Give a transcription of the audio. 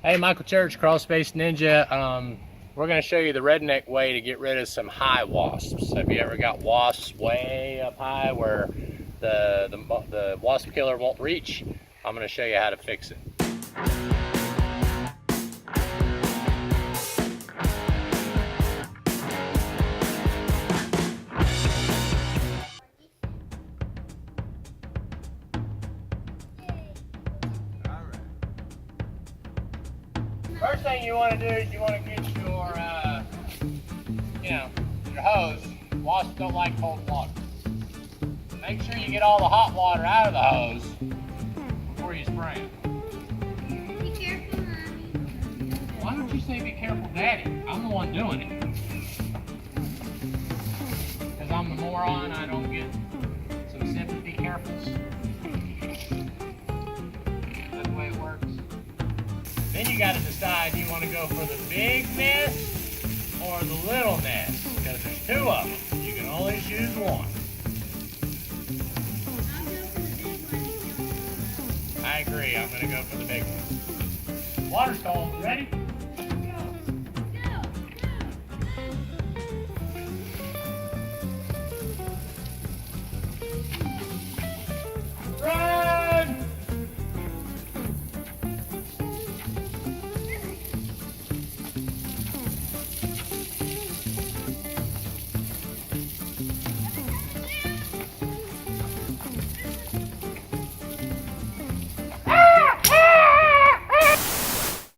Hey, Michael Church, Crawl Space Ninja. We're going to show you the redneck way to get rid of some high wasps. Have you ever got wasps way up high where the wasp killer won't reach? I'm going to show you how to fix it. First thing you want to do is you want to get your hose. Wasps don't like cold water. Make sure you get all the hot water out of the hose before you spray it. Be careful, Mommy. Why don't you say be careful, Daddy? I'm the one doing it. Because I'm the moron, I don't get some sympathy carefuls. That's the way it works. Then you got to decide, do you want to go for the big nest or the little nest? Because there's two of them. You can only choose one. I'll go for the big one. I agree. I'm going to go for the big one. Water's cold. Ready?